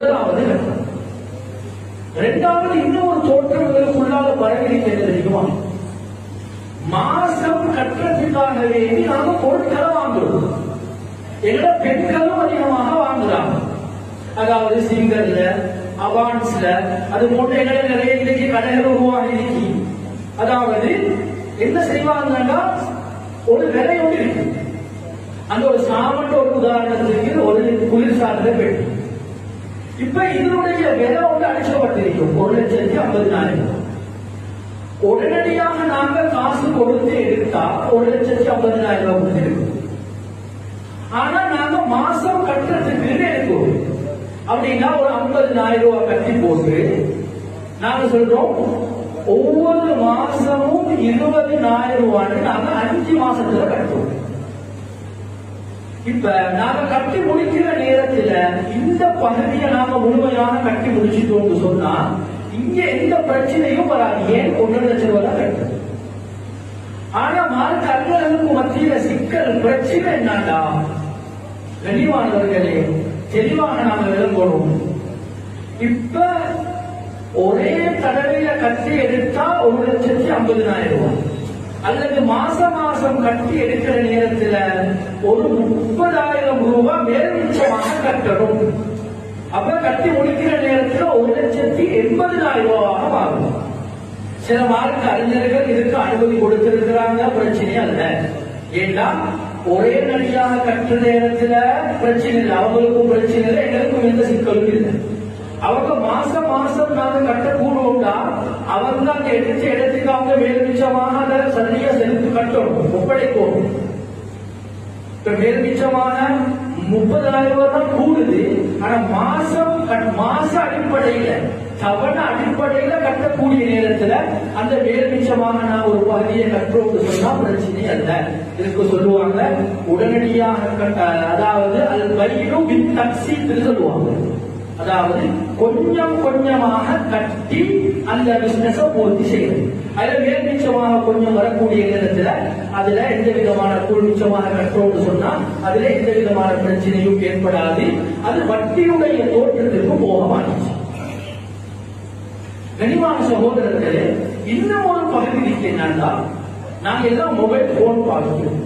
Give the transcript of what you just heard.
முதலாவது இரண்டாவது இன்னொரு தோற்றங்களுக்குள்ளாக பரவியிருக்கிறது தெரியுமா? மாசம் கட்டுறதுக்காக வேண்டி நாங்க பொருட்களை வாங்குறோம். எங்களோட பெண்களும் அதிகமாக வாங்குறாங்க. அதாவது சிங்கர்ல, அவான்ஸ்ல, அது போன்ற நிறைய இன்னைக்கு கடைகள் உருவாகி இருக்கு. அதாவது என்ன செய்வாங்கன்னா ஒரு விலை ஒன்று இருக்கு. அந்த ஒரு சாமன் ஒரு உதாரணத்துக்கு ஒரு குளிர்சாதன பெட்டி. இப்ப இதனுடைய விலை ஒன்று அடிக்கப்பட்டிருக்கும் 1,50,000. உடனடியாக நாங்க காசு கொடுத்து எடுத்தா 1,50,000 கொடுத்து இருக்கும். ஆனா நாங்க மாசம் கட்டுறதுக்கு எடுக்கிறோம் அப்படின்னா ஒரு 50,000 ரூபாய் கட்டி போட்டு நாங்க சொல்றோம் ஒவ்வொரு மாசமும் 20,000 ரூபாய் நாங்க 5 மாசத்துல கட்டுவோம். இப்ப நாங்க கட்டி முடிக்கிற நேரத்துல இந்த பகுதியை நாங்க முழுமையாக கட்டி முடிச்சிட்டோம்னு சொன்னா இங்க எந்த பிரச்சனையும் வராது. ஏன் 1,00,000 ரூபாய் கட்டு. ஆனா மார்க்க அலுவலர்களுக்கு மத்தியில சிக்கல் பிரச்சனை என்னடா, கனிவானவர்களே தெளிவாக நாங்க விளங்கணும். இப்ப ஒரே தடவையில கட்டி எடுத்தா 1,50,000 ரூபாய் அல்லது மாசம் கட்டி எடுக்கிற நேரத்துல ஒரு 30,000 ரூபாய் மேல்மிச்சமாக கட்டணும். அப்ப கட்டி முடிக்கிற நேரத்துல 1,80,000 ரூபாயாக வாங்கும். சில மார்க்க அறிஞர்கள் இதுக்கு அனுமதி கொடுத்திருக்கிறாங்க, பிரச்சனை அல்ல. ஏன்னா ஒரே நடிகாக கட்டுற நேரத்துல பிரச்சனை இல்லை, அவங்களுக்கும் பிரச்சனை இல்லை, எங்களுக்கும் எந்த சிக்கலும் இல்லை. அவங்க மாசம் நாங்க கட்டக்கூடா அவங்க அந்த எடுத்த இடத்துக்கு அவங்க மேல்மிச்சமாக அதை சரியா செலுத்து கட்டணும், ஒப்படைக்கும். இப்ப மேல்மிச்சமான 30,000 ரூபாய் தான் கூடுது. ஆனா மாச அடிப்படையில தவணை அடிப்படையில கட்டக்கூடிய நேரத்துல அந்த மேல்மிச்சமாக நான் ஒரு பகுதியை கட்டுறோம்னு சொன்னா பிரச்சனை அல்ல. இதுக்கு சொல்லுவாங்க உடனடியாக கட்ட, அதாவது அது வயிறும் வித் தக்சீத் சொல்லுவாங்க. அதாவது கொஞ்சமாக கட்டி அந்த பிசினஸ் பூர்த்தி செய்யணும். அதுல மேல்மிச்சமாக கொஞ்சம் வரக்கூடிய நேரத்துல அதுல எந்த விதமான கூழ்மிச்சமாக கட்டுறோம்னு சொன்னா அதுல எந்த விதமான பிரச்சனையும் ஏற்படாது. அது வட்டியுடைய தோற்றத்திற்கும் போக மாட்டுச்சு. கனிவான சகோதரர்களே, இன்னும் ஒரு பகுதி என்னன்னா நாங்க எல்லாம் மொபைல் போன் பார்க்கிறோம்.